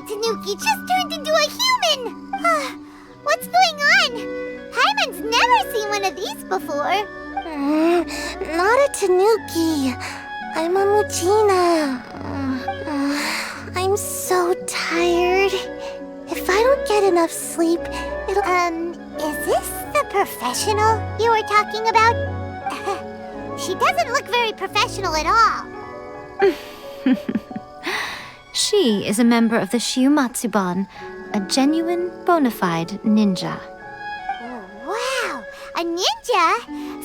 Tanuki just turned into a human! What's going on? Paimon's never seen one of these before. Not a Tanuki. I'm a Muchina. I'm so tired. If I don't get enough sleep, it'll... Is this the professional you were talking about? She doesn't look very professional at all. She is a member of the Shiumatsuban, a genuine, bona fide ninja. Oh, wow! A ninja?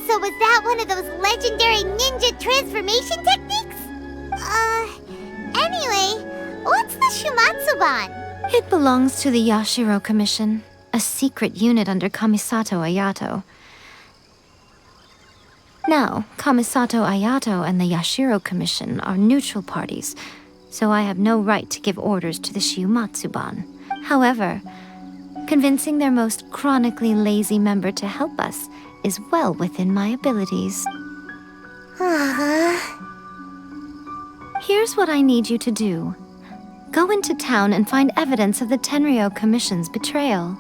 So was that one of those legendary ninja transformation techniques? Anyway, what's the Shiumatsuban? It belongs to the Yashiro Commission, a secret unit under Kamisato Ayato. Now, Kamisato Ayato and the Yashiro Commission are neutral parties, so I have no right to give orders to the Shiumatsuban. However, convincing their most chronically lazy member to help us is well within my abilities. Here's what I need you to do. Go into town and find evidence of the Tenryou Commission's betrayal.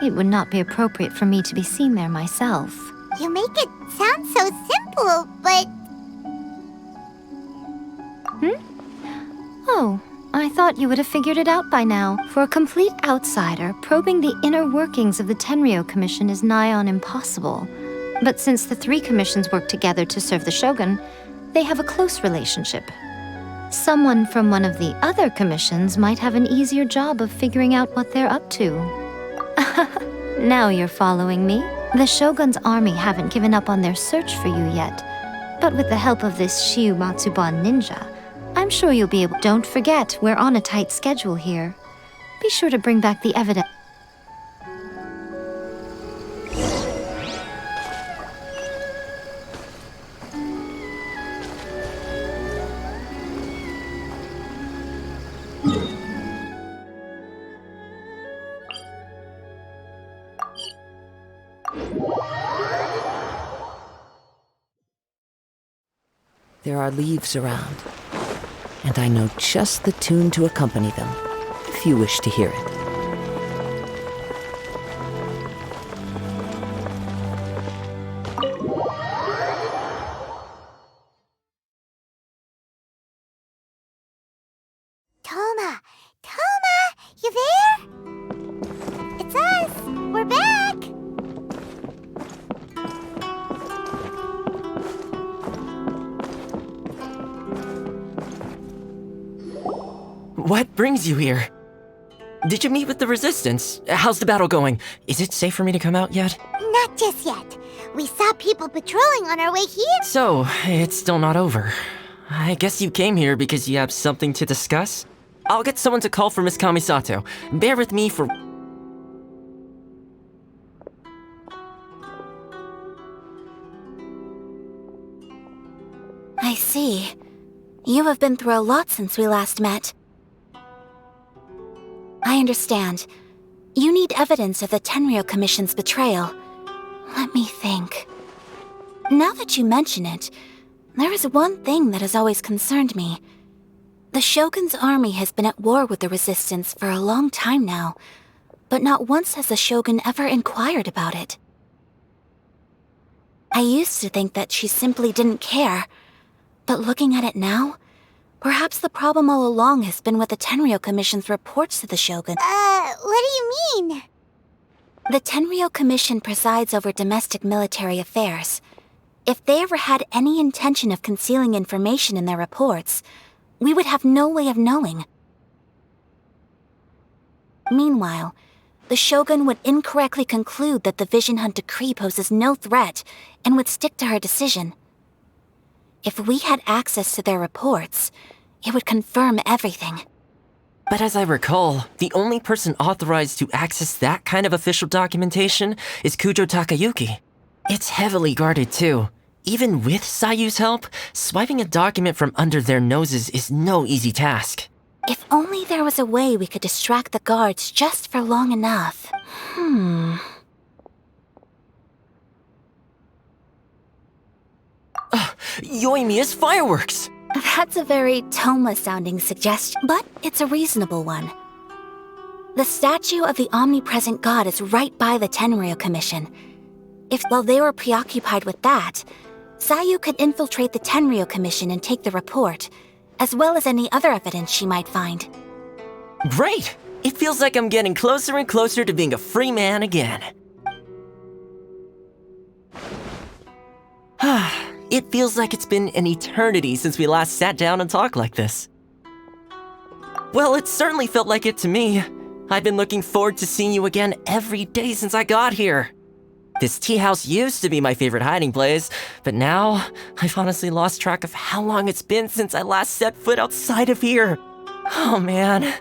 It would not be appropriate for me to be seen there myself. You make it sound so simple, but... Oh, I thought you would have figured it out by now. For a complete outsider, probing the inner workings of the Tenryou Commission is nigh on impossible. But since the three commissions work together to serve the Shogun, they have a close relationship. Someone from one of the other commissions might have an easier job of figuring out what they're up to. Now you're following me. The Shogun's army haven't given up on their search for you yet. But with the help of this Shiumatsuban ninja, I'm sure you'll be able... Don't forget, we're on a tight schedule here. Be sure to bring back the evidence. There are leaves around, and I know just the tune to accompany them, if you wish to hear it. Toma! Toma! You there? It's us! We're back! What brings you here? Did you meet with the Resistance? How's the battle going? Is it safe for me to come out yet? Not just yet. We saw people patrolling on our way here. So, it's still not over. I guess you came here because you have something to discuss? I'll get someone to call for Miss Kamisato. Bear with me for... I see. You have been through a lot since we last met. I understand. You need evidence of the Tenryou Commission's betrayal. Let me think. Now that you mention it, there is one thing that has always concerned me. The Shogun's army has been at war with the Resistance for a long time now, but not once has the Shogun ever inquired about it. I used to think that she simply didn't care, but looking at it now, perhaps the problem all along has been with the Tenryou Commission's reports to the Shogun. What do you mean? The Tenryou Commission presides over domestic military affairs. If they ever had any intention of concealing information in their reports, we would have no way of knowing. Meanwhile, the Shogun would incorrectly conclude that the Vision Hunt Decree poses no threat and would stick to her decision. If we had access to their reports, it would confirm everything. But as I recall, the only person authorized to access that kind of official documentation is Kujo Takayuki. It's heavily guarded too. Even with Sayu's help, swiping a document from under their noses is no easy task. If only there was a way we could distract the guards just for long enough. Yoimiya's fireworks! That's a very Toma-sounding suggestion, but it's a reasonable one. The statue of the omnipresent god is right by the Tenryou Commission. If while they were preoccupied with that, Sayu could infiltrate the Tenryou Commission and take the report, as well as any other evidence she might find. Great! It feels like I'm getting closer and closer to being a free man again. It feels like it's been an eternity since we last sat down and talked like this. Well, it certainly felt like it to me. I've been looking forward to seeing you again every day since I got here. This tea house used to be my favorite hiding place, but now I've honestly lost track of how long it's been since I last set foot outside of here. Oh man,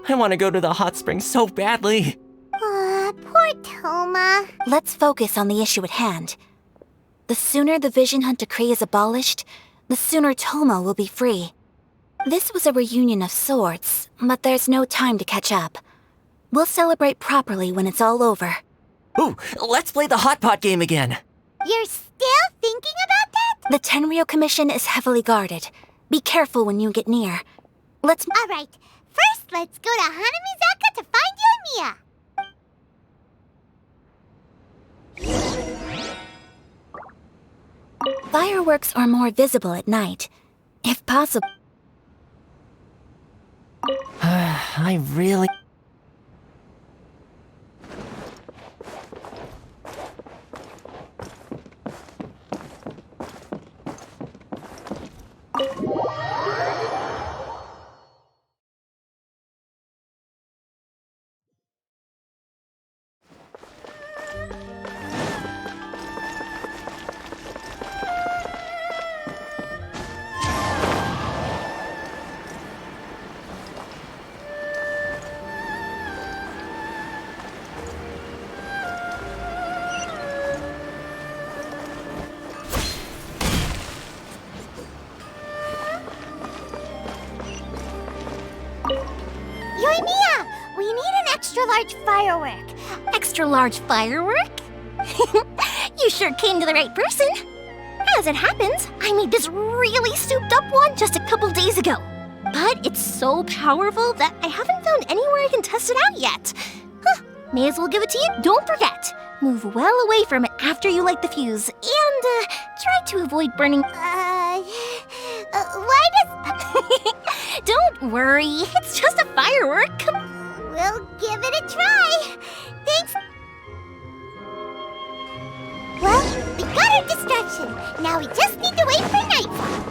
I want to go to the hot springs so badly. Poor Toma. Let's focus on the issue at hand. The sooner the Vision Hunt Decree is abolished, the sooner Toma will be free. This was a reunion of sorts, but there's no time to catch up. We'll celebrate properly when it's all over. Ooh, let's play the hot pot game again. You're still thinking about that? The Tenryou Commission is heavily guarded. Be careful when you get near. Let's... Alright, first let's go to Hanamizaka to find you and Mia. Fireworks are more visible at night. If possible... I really... Yoimiya, we need an extra-large firework. Extra-large firework? You sure came to the right person. As it happens, I made this really souped-up one just a couple days ago. But it's so powerful that I haven't found anywhere I can test it out yet. May as well give it to you. Don't forget, move well away from it after you light the fuse, and try to avoid burning... Why does... Don't worry, it's just a firework. We'll give it a try. Thanks. Well, we got our distraction. Now we just need to wait for nightfall.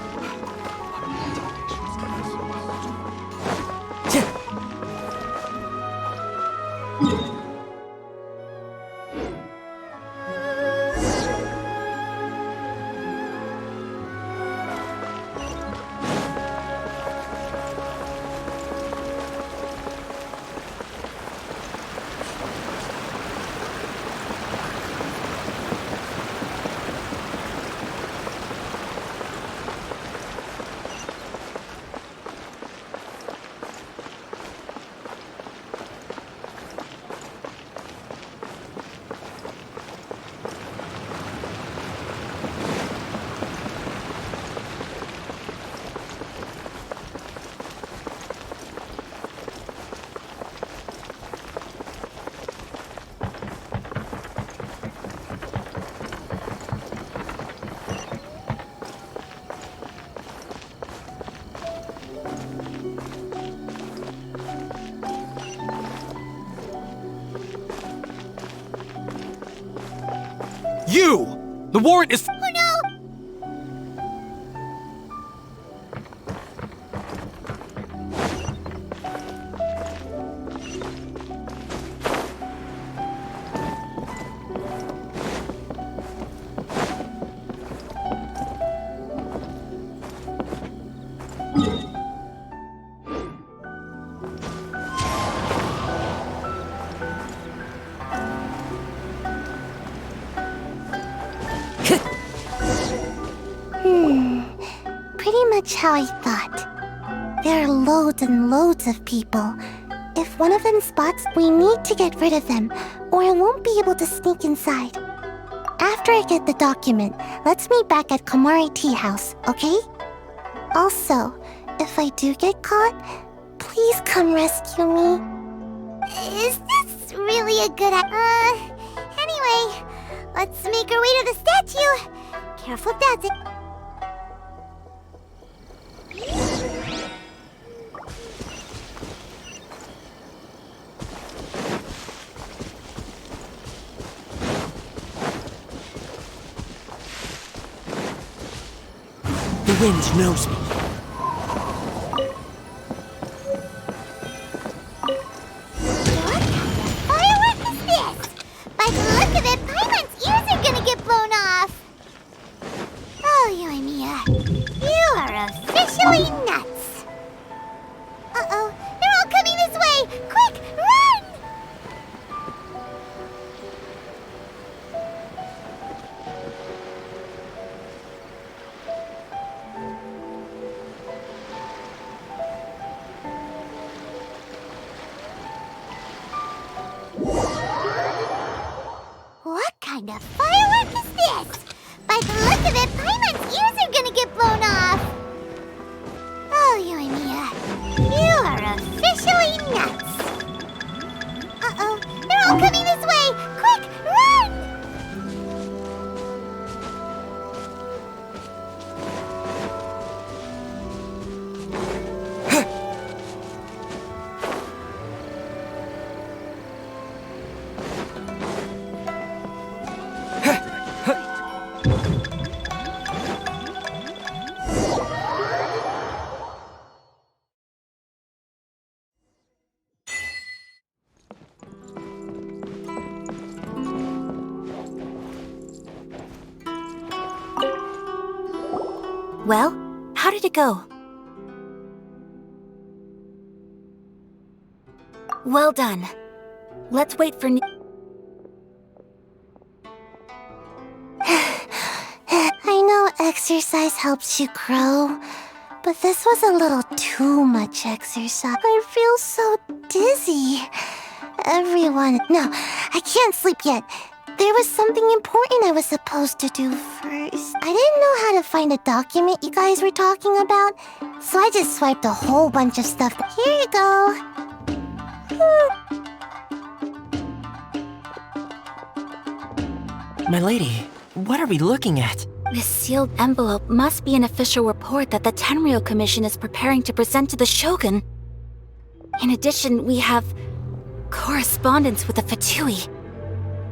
You! The warrant is... Oh no! Pretty much how I thought. There are loads and loads of people. If one of them spots, we need to get rid of them, or I won't be able to sneak inside. After I get the document, let's meet back at Komari Tea House, okay? Also, if I do get caught, please come rescue me. Is this really a good anyway, let's make our way to the statue. Careful dancing. The wind knows me. What kind of firework is this? By the look of it, Paimon's ears are gonna get blown off. Oh, Yoimiya, you are officially nuts. Uh-oh, they're all coming this way! Quick, run! What kind of firework is this? By the look of it, Paimon's ears are gonna get blown off. Oh, Yoimiya, you are officially nuts. Uh-oh, they're all coming this way! Quick, run! Well, how did it go? Well done. Let's wait for I know exercise helps you grow, but this was a little too much exercise. I feel so dizzy. Everyone... No, I can't sleep yet. There was something important I was supposed to do first. I didn't know how to find a document you guys were talking about, so I just swiped a whole bunch of stuff. Here you go. My lady, what are we looking at? This sealed envelope must be an official report that the Tenryou Commission is preparing to present to the Shogun. In addition, we have correspondence with the Fatui.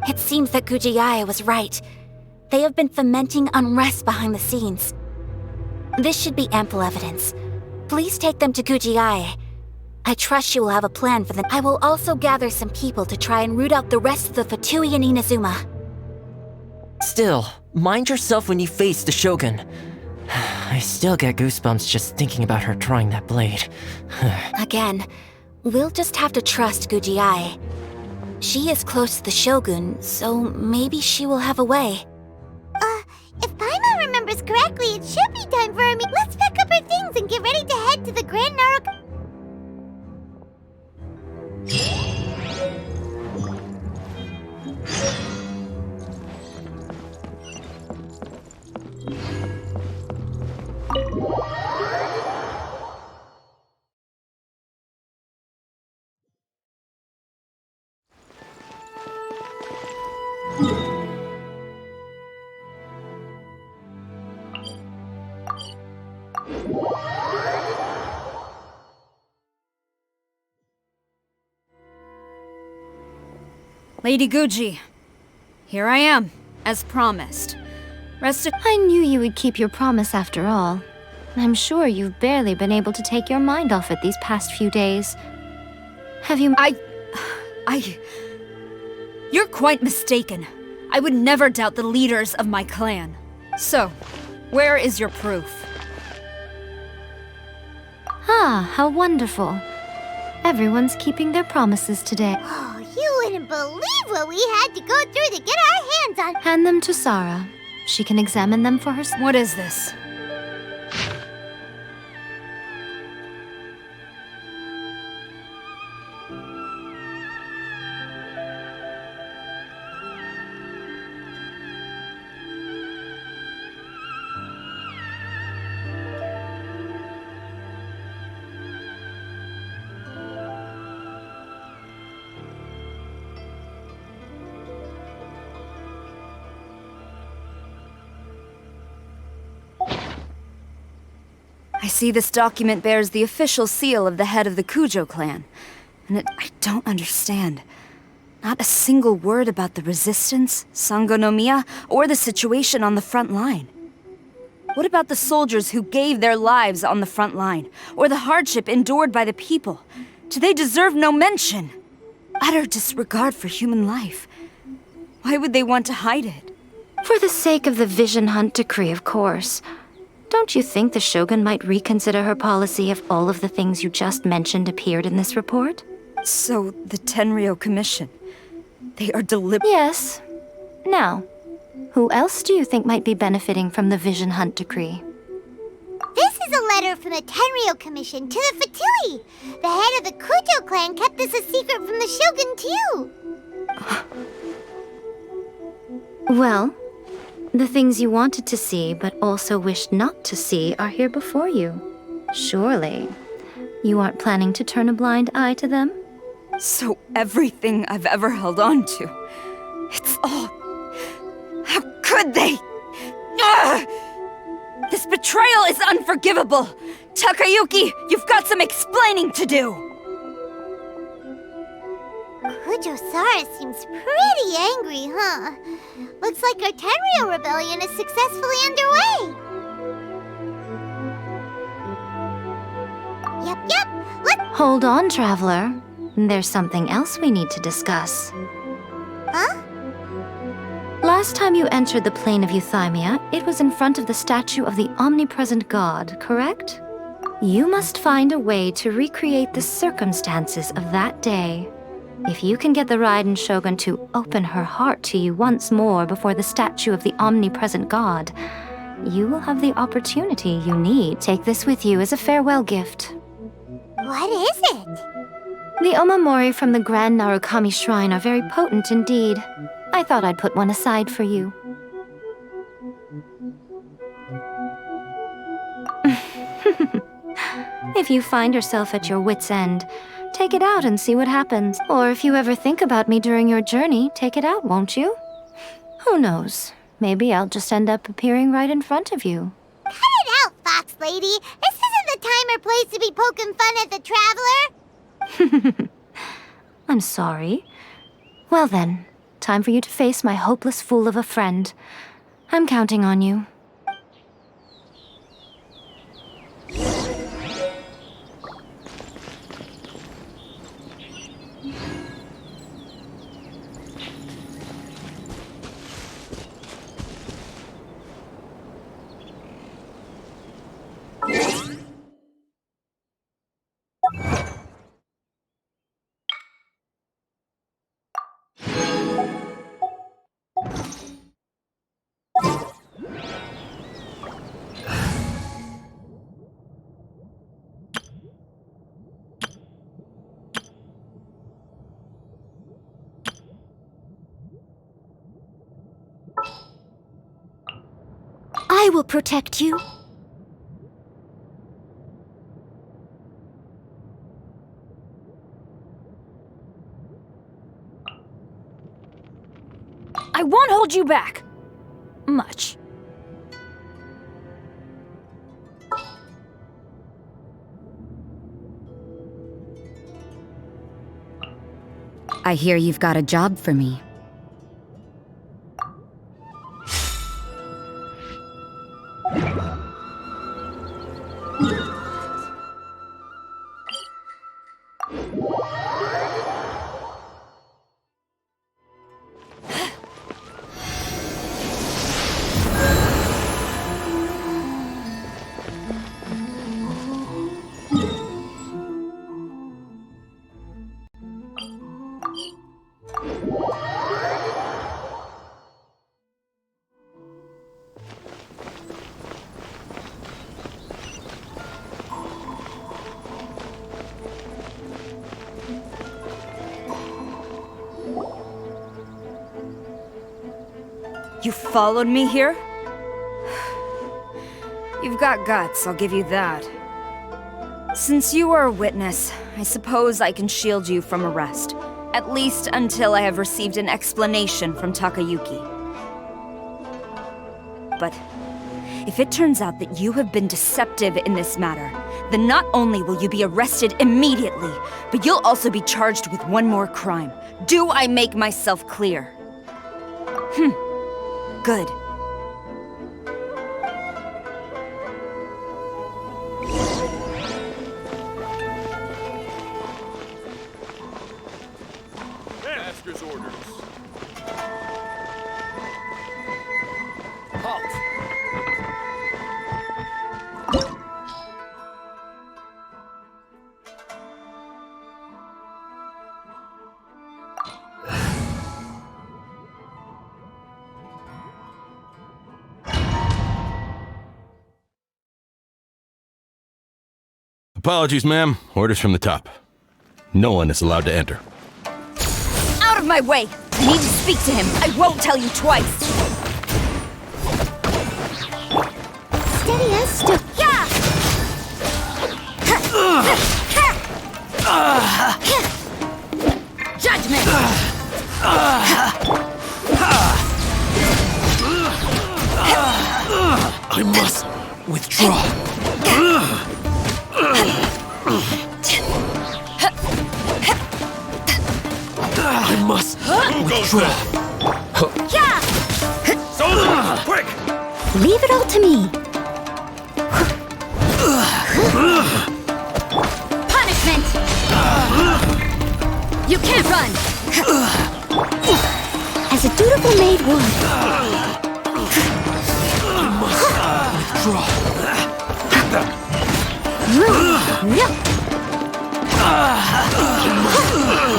It seems that Gujiai was right. They have been fomenting unrest behind the scenes. This should be ample evidence. Please take them to Gujiai. I trust she will have a plan for them. I will also gather some people to try and root out the rest of the Fatui in Inazuma. Still, mind yourself when you face the Shogun. I still get goosebumps just thinking about her drawing that blade. Again, we'll just have to trust Gujiai. She is close to the Shogun, so maybe she will have a way. If Paimon remembers correctly, it should be time for me. Let's pack up our things and get ready to head to the Grand Narok. Lady Guji, here I am, as promised. I knew you would keep your promise after all. I'm sure you've barely been able to take your mind off it these past few days. Have you... You're quite mistaken. I would never doubt the leaders of my clan. So, where is your proof? Ah, how wonderful. Everyone's keeping their promises today. Oh, you wouldn't believe what we had to go through to get our hands on. Hand them to Sarah. She can examine them for herself. What is this? I see this document bears the official seal of the head of the Kujo clan. And I don't understand. Not a single word about the resistance, Sangonomiya, or the situation on the front line. What about the soldiers who gave their lives on the front line, or the hardship endured by the people? Do they deserve no mention? Utter disregard for human life. Why would they want to hide it? For the sake of the Vision Hunt decree, of course. Don't you think the Shogun might reconsider her policy if all of the things you just mentioned appeared in this report? So, the Tenryou Commission, they are Yes. Now, who else do you think might be benefiting from the Vision Hunt decree? This is a letter from the Tenryou Commission to the Fatui. The head of the Kujo clan kept this a secret from the Shogun, too. Well, the things you wanted to see but also wished not to see are here before you. Surely, you aren't planning to turn a blind eye to them? So everything I've ever held on to, it's all... How could they? Ugh! This betrayal is unforgivable! Takayuki, you've got some explaining to do! Kujo-Sara seems pretty angry, huh? Looks like our Tenryou rebellion is successfully underway. Yep, let's... Hold on, Traveler. There's something else we need to discuss. Huh? Last time you entered the plane of Euthymia, it was in front of the statue of the omnipresent god, correct? You must find a way to recreate the circumstances of that day. If you can get the Raiden Shogun to open her heart to you once more before the statue of the omnipresent god, you will have the opportunity you need. Take this with you as a farewell gift. What is it? The omamori from the Grand Narukami Shrine are very potent indeed. I thought I'd put one aside for you. If you find yourself at your wit's end, take it out and see what happens. Or if you ever think about me during your journey, take it out, won't you? Who knows? Maybe I'll just end up appearing right in front of you. Cut it out, Fox Lady. This isn't the time or place to be poking fun at the Traveler. I'm sorry. Well then, time for you to face my hopeless fool of a friend. I'm counting on you. I will protect you. I won't hold you back. Much. I hear you've got a job for me. You followed me here? You've got guts, I'll give you that. Since you are a witness, I suppose I can shield you from arrest. At least until I have received an explanation from Takayuki. But If it turns out that you have been deceptive in this matter, then not only will you be arrested immediately, but you'll also be charged with one more crime. Do I make myself clear? Good. Master's orders. Halt! Apologies, ma'am. Orders from the top. No one is allowed to enter. Out of my way! I need to speak to him. I won't tell you twice. Steady as still. Yeah! Judgment! I must withdraw. I must withdraw. Yeah! Soldiers, quick! Leave it all to me. Punishment! You can't run! As a dutiful maid would. I must withdraw. Get them!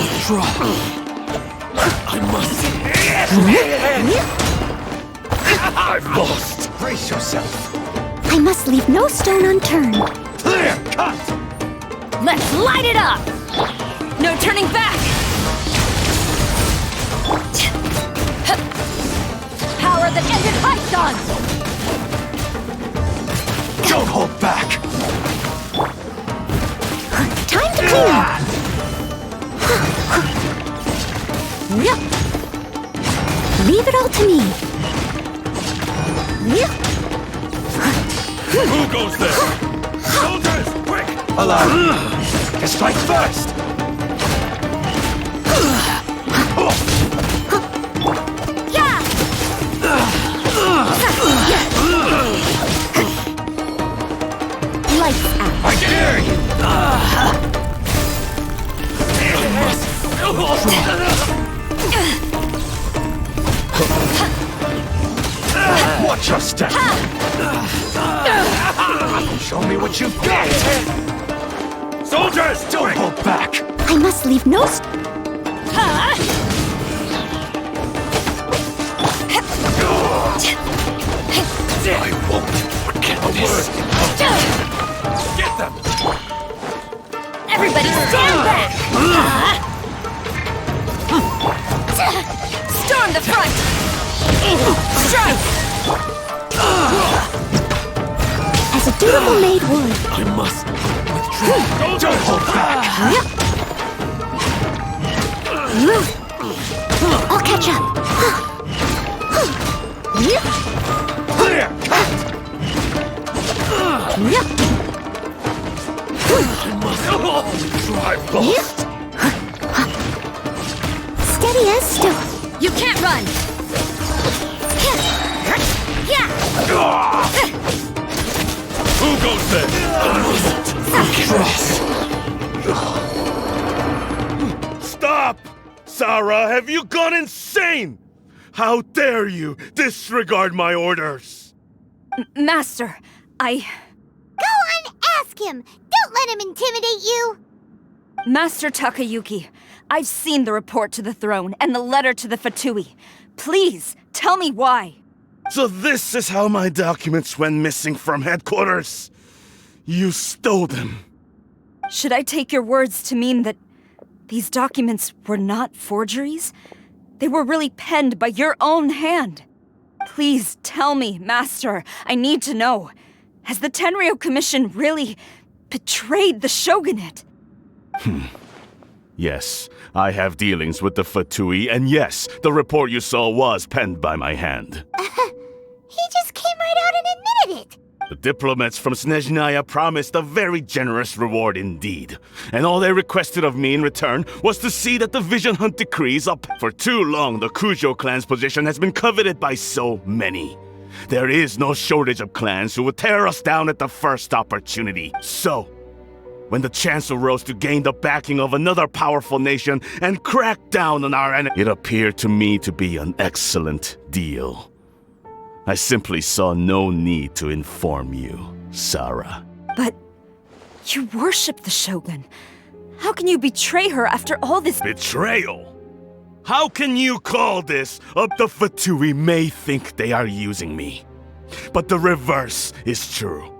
Withdraw. I must. I've lost. Brace yourself. I must leave no stone unturned. Clear cut. Let's light it up! No turning back! Power that ended Python! Don't hold back. Time to clean up. Leave it all to me. Who goes there? Soldiers, quick! Allow me to strike first. Yeah! Lights out. I dare you. Watch your step. Show me what you've got. Soldiers, don't hold back. I must leave no I won't forget this. Get them. Everybody stand back! Storm the front! Strike! as a dutiful maid would. I must withdraw. Don't hold back. I'll catch up. Clear cut. I must drive lost. Steady as still. You can't run! Who goes there? Stop! Sarah, have you gone insane? How dare you disregard my orders? Master, Go on, ask him! Don't let him intimidate you! Master Takayuki, I've seen the report to the throne and the letter to the Fatui. Please, tell me why. So this is how my documents went missing from headquarters? You stole them. Should I take your words to mean that these documents were not forgeries? They were really penned by your own hand. Please tell me, Master. I need to know. Has the Tenryou Commission really betrayed the Shogunate? Yes, I have dealings with the Fatui, and yes, the report you saw was penned by my hand. He just came right out and admitted diplomats from Snezhnaya promised a very generous reward indeed, and all they requested of me in return was to see that the Vision Hunt decrees up. For too long, the Kujo clan's position has been coveted by so many. There is no shortage of clans who would tear us down at the first opportunity. So, when the chance arose to gain the backing of another powerful nation and crack down on our enemy, it appeared to me to be an excellent deal. I simply saw no need to inform you, Sarah. But you worship the Shogun. How can you betray her after all this— Betrayal? How can you call this up? The Fatui may think they are using me, but the reverse is true.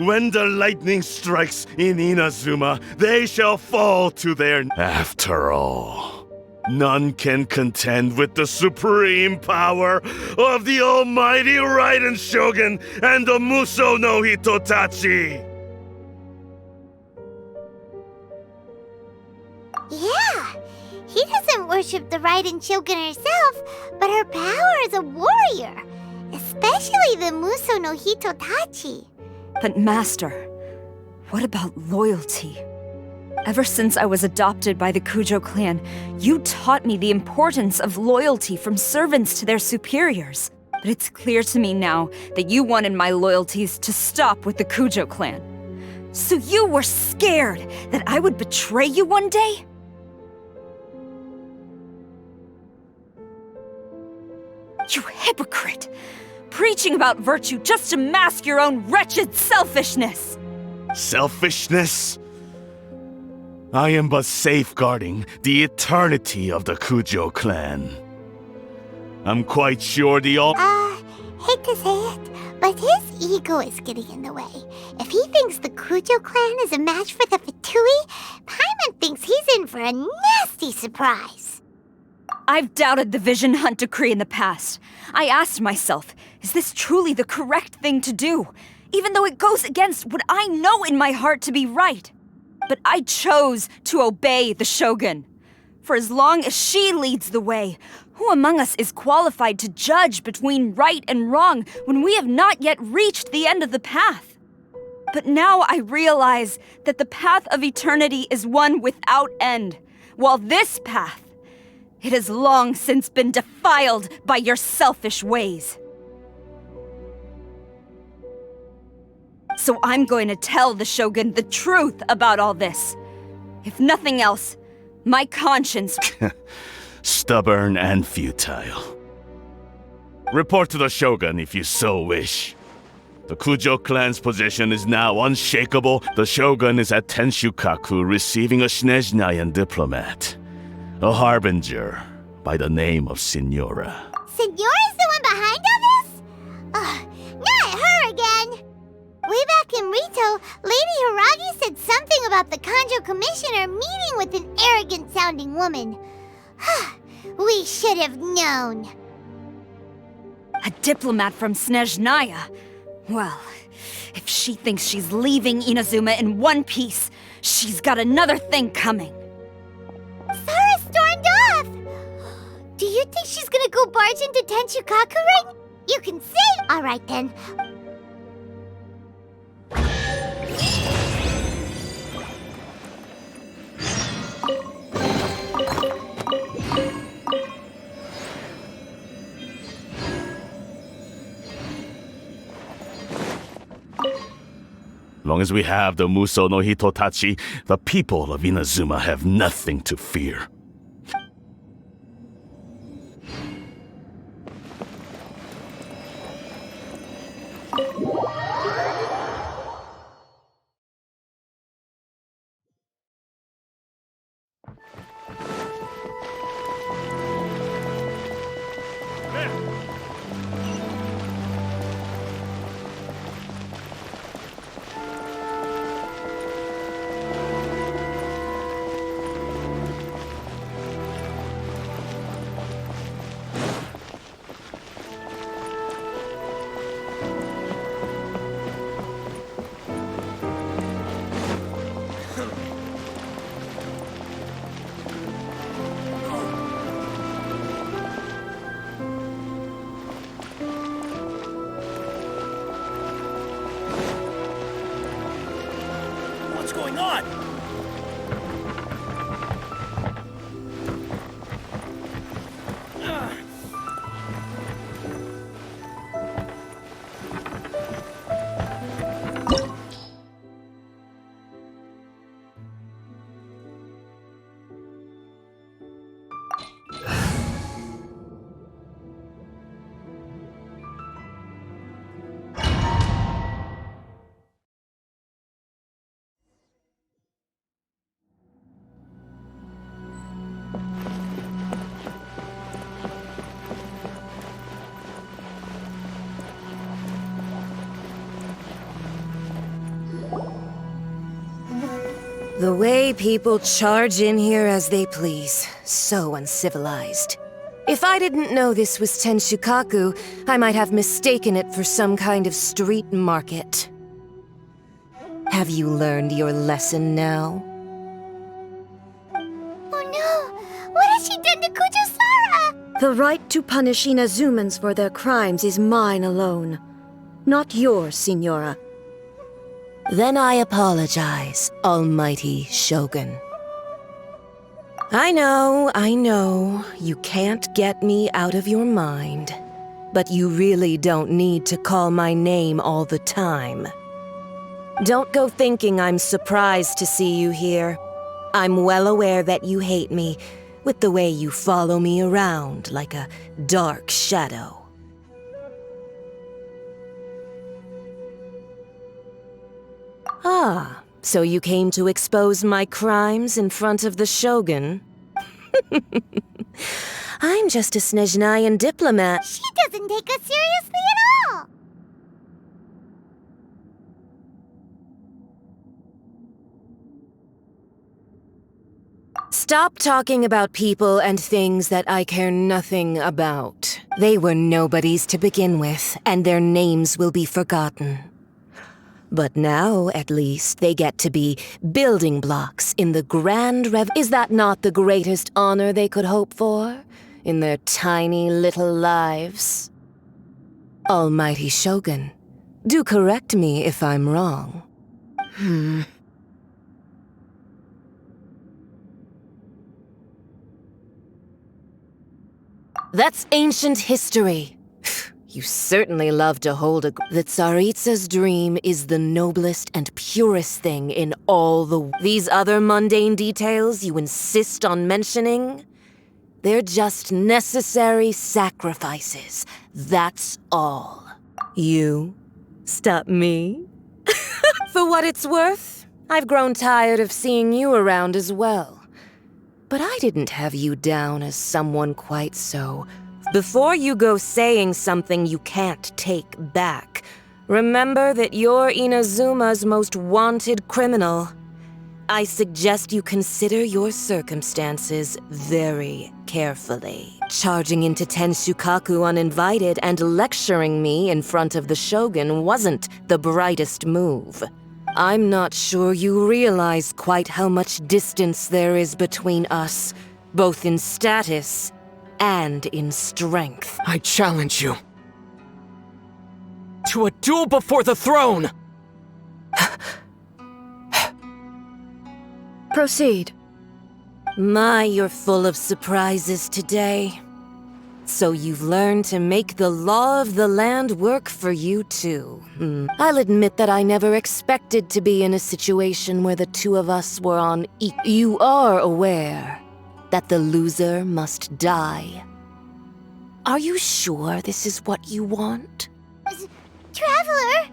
When the lightning strikes in Inazuma, they shall fall to their— After all, none can contend with the supreme power of the almighty Raiden Shogun and the Muso no Hitotachi! Yeah, he doesn't worship the Raiden Shogun herself, but her power as a warrior, especially the Muso no Hitotachi. But Master, what about loyalty? Ever since I was adopted by the Kujo clan, you taught me the importance of loyalty from servants to their superiors. But it's clear to me now that you wanted my loyalties to stop with the Kujo clan. So you were scared that I would betray you one day? You hypocrite! Preaching about virtue just to mask your own wretched selfishness! Selfishness? I am but safeguarding the eternity of the Kujo clan. I'm quite sure the Hate to say it, but his ego is getting in the way. If he thinks the Kujo clan is a match for the Fatui, Paimon thinks he's in for a nasty surprise. I've doubted the Vision Hunt decree in the past. I asked myself, is this truly the correct thing to do? Even though it goes against what I know in my heart to be right. But I chose to obey the Shogun. For as long as she leads the way, who among us is qualified to judge between right and wrong when we have not yet reached the end of the path? But now I realize that the path of eternity is one without end, while this path, it has long since been defiled by your selfish ways. So I'm going to tell the Shogun the truth about all this. If nothing else, my conscience— Stubborn and futile. Report to the Shogun if you so wish. The Kujo clan's position is now unshakable. The Shogun is at Tenshukaku receiving a Snezhnayan diplomat. A harbinger by the name of Signora. Signora's the one behind all this? Not her again! Way back in Rito, Lady Hiragi said something about the Kanjo Commissioner meeting with an arrogant-sounding woman. We should have known. A diplomat from Snezhnaya? Well, if she thinks she's leaving Inazuma in one piece, she's got another thing coming. Sarah stormed off! Do you think she's gonna go barge into Tenshukaku right? You can say— Alright then. Long as we have the Muso no Hitotachi, the people of Inazuma have nothing to fear. What's going on? The way people charge in here as they please. So uncivilized. If I didn't know this was Tenshukaku, I might have mistaken it for some kind of street market. Have you learned your lesson now? Oh no! What has she done to Kujo-Sara? The right to punish Inazumans for their crimes is mine alone. Not yours, Signora. Then I apologize, Almighty Shogun. I know, you can't get me out of your mind. But you really don't need to call my name all the time. Don't go thinking I'm surprised to see you here. I'm well aware that you hate me, with the way you follow me around like a dark shadow. Ah, so you came to expose my crimes in front of the Shogun? I'm just a Snezhnayan diplomat. She doesn't take us seriously at all! Stop talking about people and things that I care nothing about. They were nobodies to begin with, and their names will be forgotten. But now, at least, they get to be building blocks in the grand Is that not the greatest honor they could hope for? In their tiny little lives? Almighty Shogun, do correct me if I'm wrong. That's ancient history. You certainly love to hold a... The Tsaritsa's dream is the noblest and purest thing in all the... These other mundane details you insist on mentioning? They're just necessary sacrifices. That's all. You stop me? For what it's worth, I've grown tired of seeing you around as well. But I didn't have you down as someone quite so... Before you go saying something you can't take back, remember that you're Inazuma's most wanted criminal. I suggest you consider your circumstances very carefully. Charging into Tenshukaku uninvited and lecturing me in front of the Shogun wasn't the brightest move. I'm not sure you realize quite how much distance there is between us, both in status and in strength. I challenge you to a duel before the throne! Proceed. My, you're full of surprises today. So you've learned to make the law of the land work for you too. I'll admit that I never expected to be in a situation where the two of us were on You are aware that the loser must die. Are you sure this is what you want? Traveler!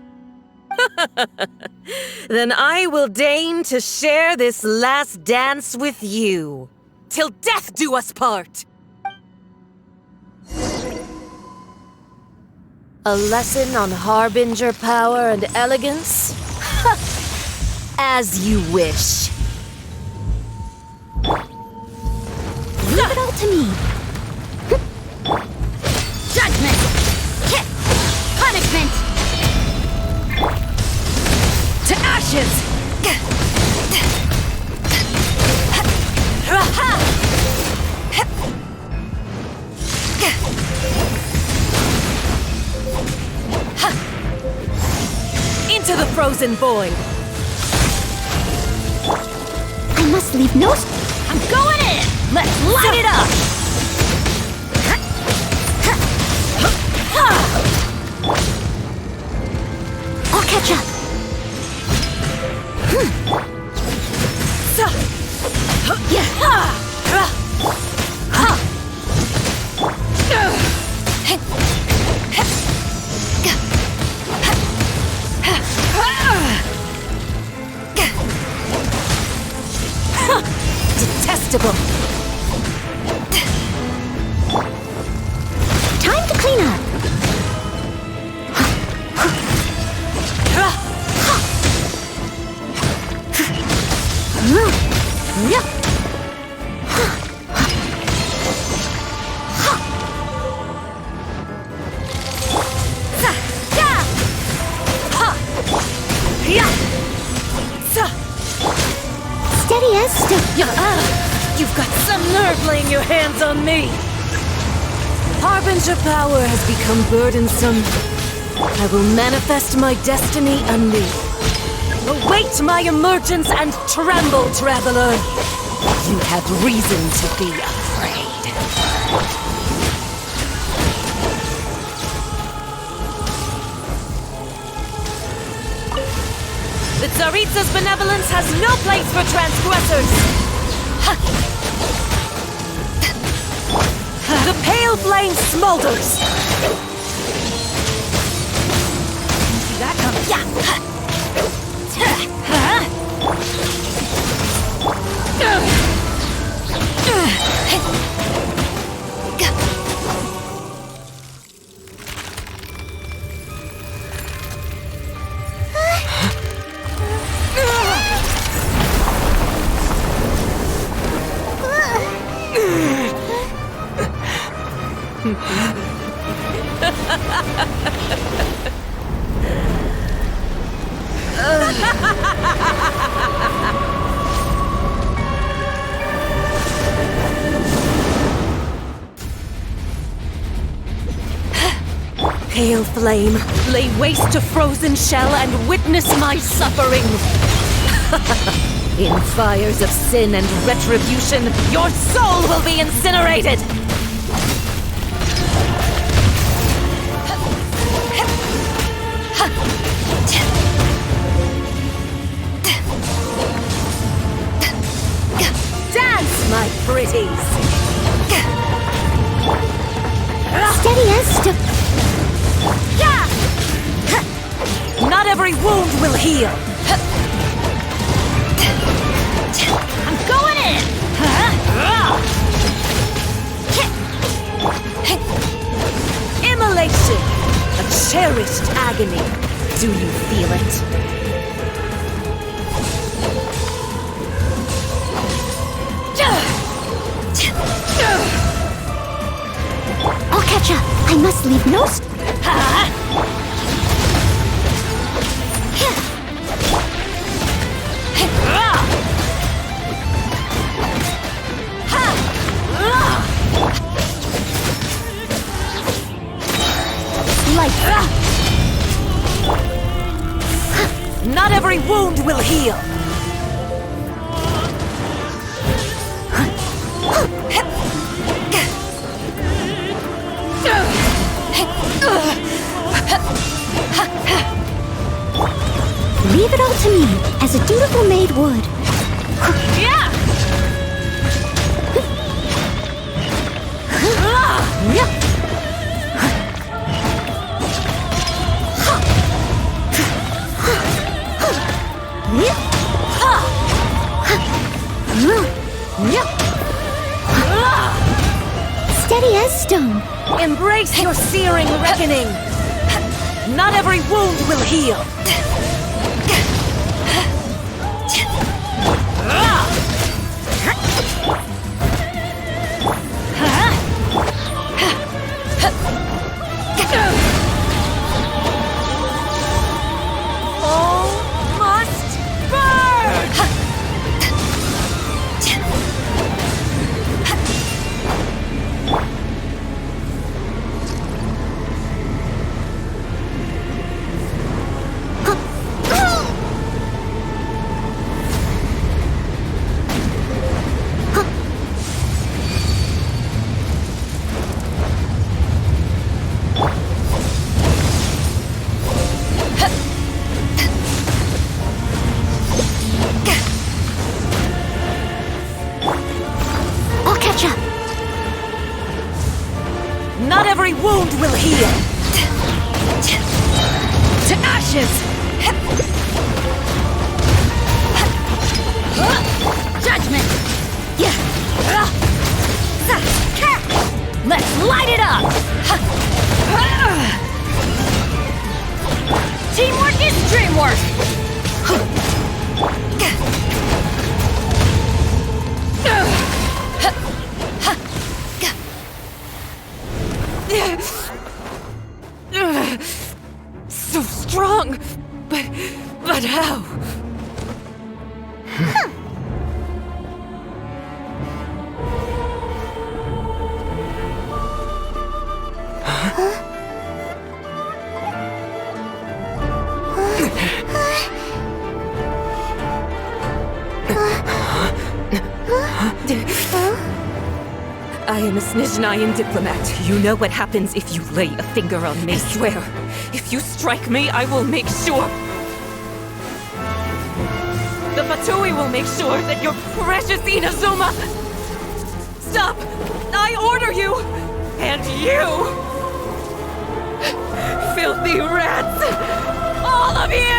Then I will deign to share this last dance with you. Till death do us part! A lesson on harbinger power and elegance? As you wish. Leave it all to me. Judgment! Punishment! To ashes! Into the frozen void! must leave no... I'm going in! Let's light it up! I'll catch up. Detestable. Time to clean up. Steady as stone. You've got some nerve laying your hands on me! Harbinger power has become burdensome. I will manifest my destiny anew. Await my emergence and tremble, traveler! You have reason to be afraid. The Tsaritsa's benevolence has no place for transgressors! The pale flame smolders! See that coming? Pale flame, lay waste to frozen shell and witness my suffering. In fires of sin and retribution, your soul will be incinerated! Dance, my pretties! Steady as stone. Not every wound will heal! I'm going in! Immolation! A cherished agony. Do you feel it? I'll catch up. I must leave no... Not every wound will heal! Leave it all to me, as a dutiful maid would. Steady as stone. Embrace your searing reckoning! Not every wound will heal! ashes! Judgment! Let's light it up! Teamwork is dreamwork! So strong! But how? I am a Snezhnayan diplomat. You know what happens if you lay a finger on me. I swear, if you strike me, I will make sure. The Fatui will make sure that your precious Inazuma... Stop! I order you! And you! Filthy rats! All of you!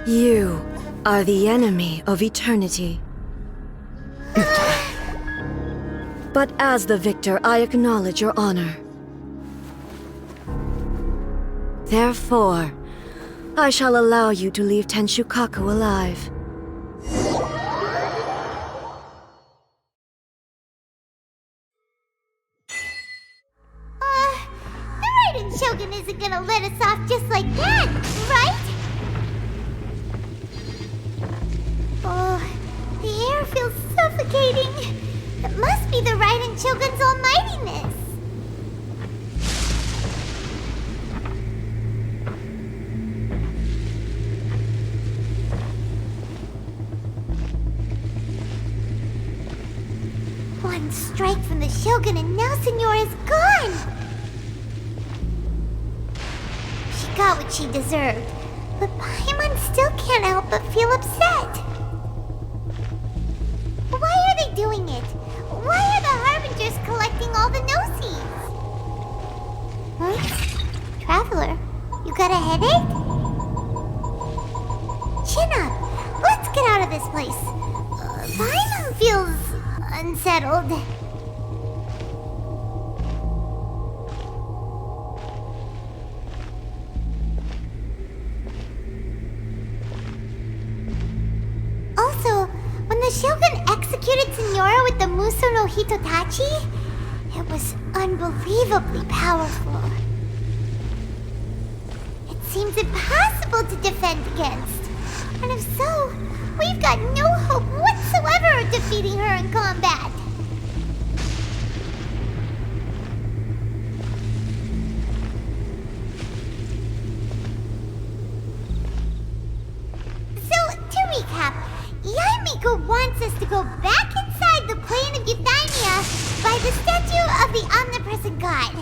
You are the enemy of eternity. But as the victor, I acknowledge your honor. Therefore, I shall allow you to leave Tenshukaku alive. The Raiden Shogun isn't gonna let us off just like that, right? Oh, the air feels suffocating. It must be the Raiden Shogun's almightiness. One strike from the Shogun and now Senora is gone! She got what she deserved, but Paimon still can't help but feel upset. Why are they doing it? Why are the Harbingers collecting all the no-seeds? Huh? Traveler, you got a headache? Chin up! Let's get out of this place. Paimon feels unsettled. Also, when the Shogun executed Senora with the Muso no Hitotachi, it was unbelievably powerful. It seems impossible to defend against. And if so, we've got no hope whatsoever of defeating her in combat. So, to recap, Yaimiko wants us to go back inside the plane of Euthymia by the statue of the omnipresent god.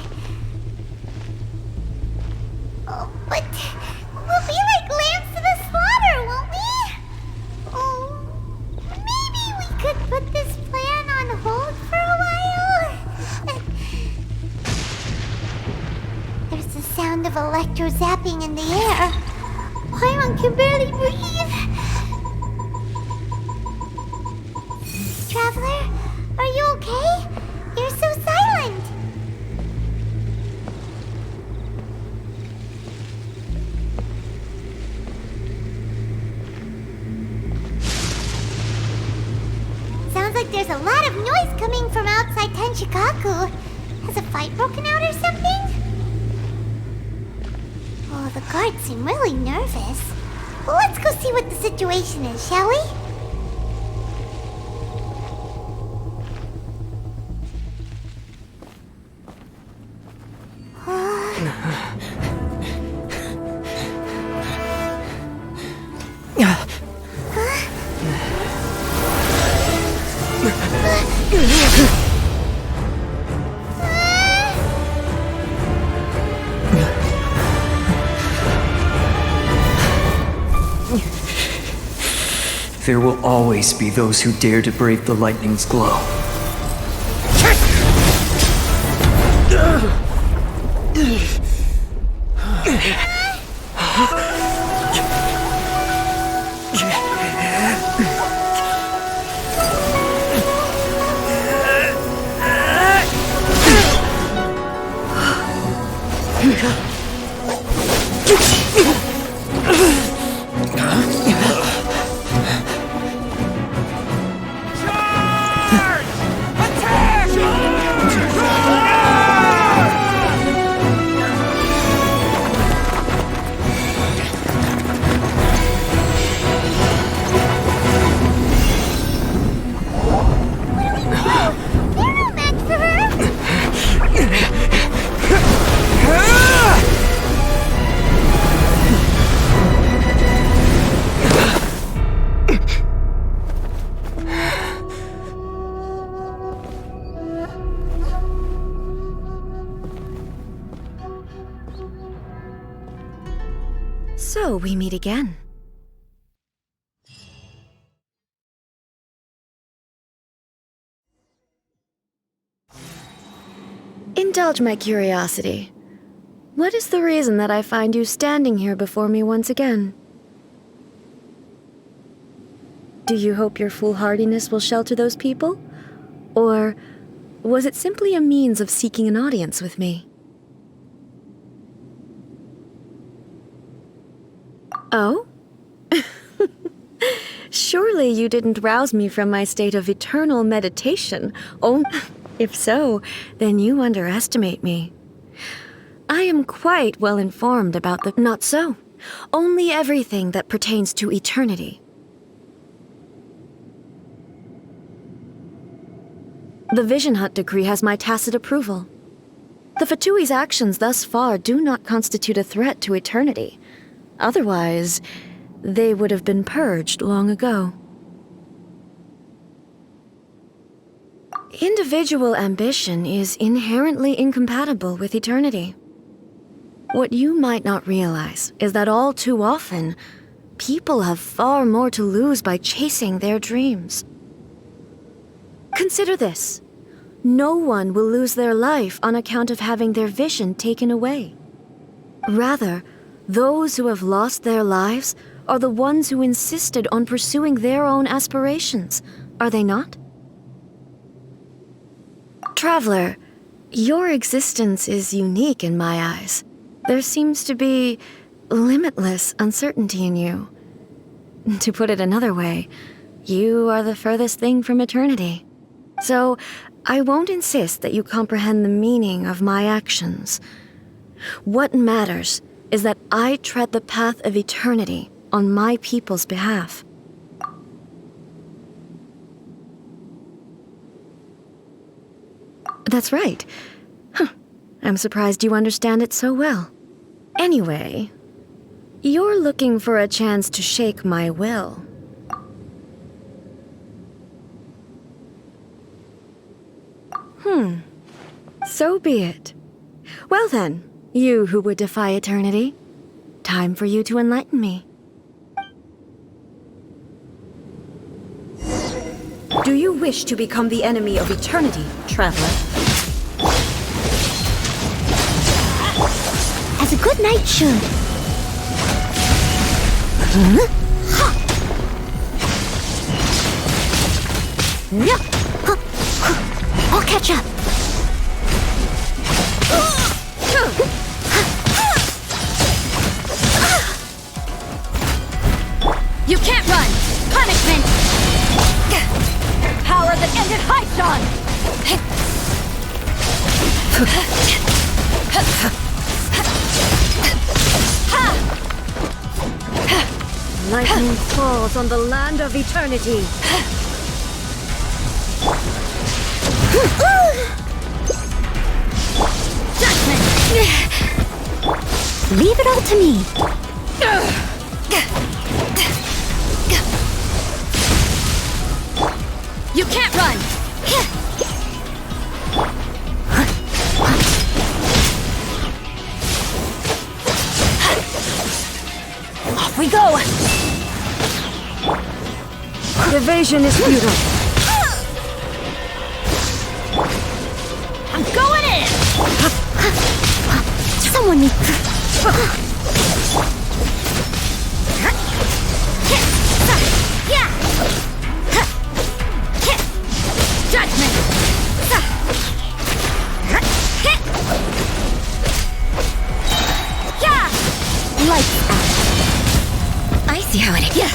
Oh, but we'll be like lambs to the slaughter, won't we? Oh, maybe we could put this plan on hold for a while? There's the sound of electro zapping in the air. Paimon can barely breathe. Traveler, are you okay? You're so silent. Sounds like there's a lot of noise coming from outside Tenshukaku. Has a fight broken out or something? Oh, the guards seem really nervous. Well, let's go see what the situation is, shall we? There will always be those who dare to brave the lightning's glow. So we meet again. Indulge my curiosity. What is the reason that I find you standing here before me once again? Do you hope your foolhardiness will shelter those people? Or was it simply a means of seeking an audience with me? Oh? Surely you didn't rouse me from my state of eternal meditation. Oh, if so, then you underestimate me. I am quite well informed about the— Not so. Only everything that pertains to eternity. The Vision Hunt decree has my tacit approval. The Fatui's actions thus far do not constitute a threat to eternity. Otherwise, they would have been purged long ago. Individual ambition is inherently incompatible with eternity. What you might not realize is that all too often, people have far more to lose by chasing their dreams. Consider this. No one will lose their life on account of having their vision taken away. Rather, those who have lost their lives are the ones who insisted on pursuing their own aspirations, are they not? Traveler, your existence is unique in my eyes. There seems to be limitless uncertainty in you. To put it another way, you are the furthest thing from eternity. So, I won't insist that you comprehend the meaning of my actions. What matters is that I tread the path of eternity on my people's behalf. That's right. I'm surprised you understand it so well. Anyway, you're looking for a chance to shake my will. So be it. Well then, you who would defy eternity, time for you to enlighten me. Do you wish to become the enemy of eternity, traveler? As a good knight should. I'll catch up. You can't run! Punishment! Power that ended Haishan! Lightning falls on the land of eternity. Judgment! Leave it all to me. You can't run! Off we go! Evasion is futile. I'm going in! Someone needs... Judgment! Lights out. I see how it is.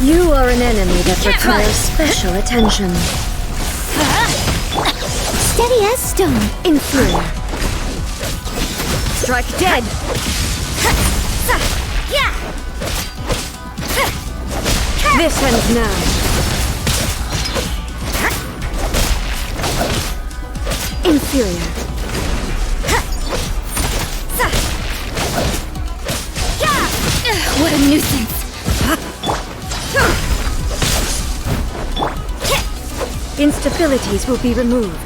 You are an enemy that Can't requires run. special attention. Steady as stone. Inferior. Strike dead. This ends now. Inferior. What a nuisance! Instabilities will be removed.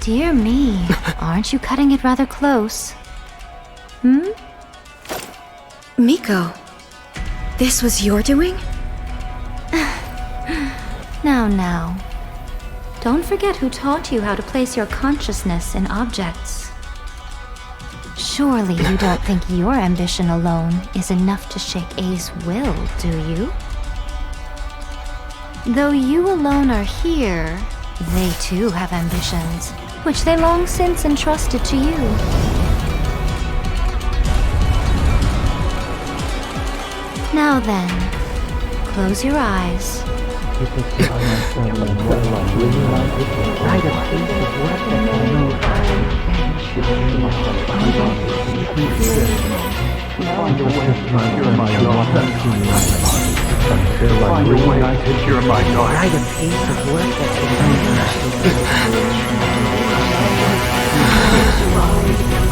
Dear me, aren't you cutting it rather close? Miko, this was your doing? Now. Don't forget who taught you how to place your consciousness in objects. Surely you don't think your ambition alone is enough to shake A's will, do you? Though you alone are here, they too have ambitions, which they long since entrusted to you. Now then, close your eyes.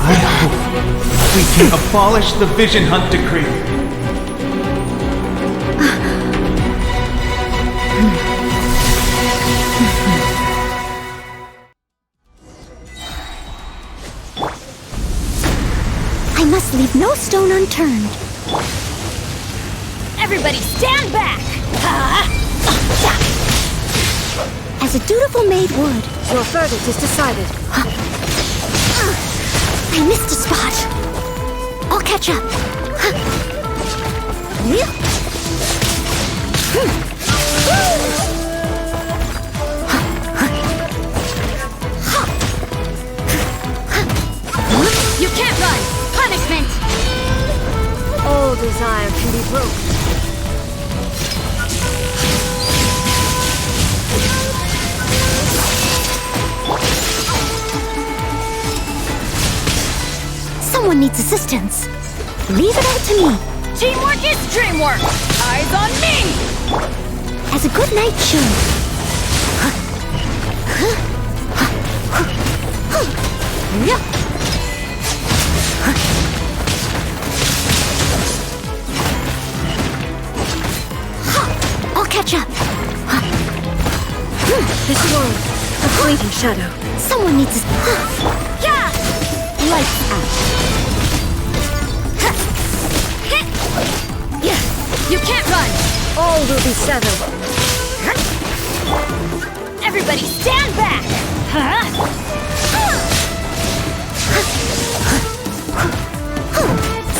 I hope we can abolish the Vision Hunt Decree. I must leave no stone unturned. Everybody stand back! As a dutiful maid would. Your verdict is decided. I missed a spot. I'll catch up. You can't run! Punishment! All desire can be broken. Someone needs assistance. Leave it all to me. Teamwork is dreamwork! Eyes on me! As a good knight should. I'll catch up. This world, a fleeting shadow. Someone needs a... Lights out. You can't run! All will be severed. Everybody stand back!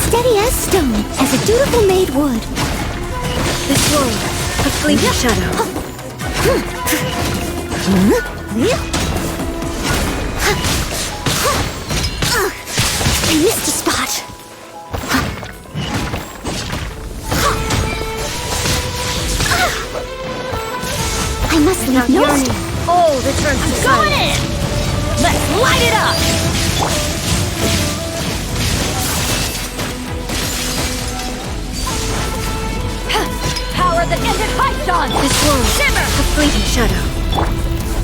Steady as stone, as a dutiful maid would. This world, a fleeting shadow. I missed a spot. I must leave notes. All return to I'm going in! Let's light it up! Power that ended Python! This world, Shimmer! a fleeting shadow.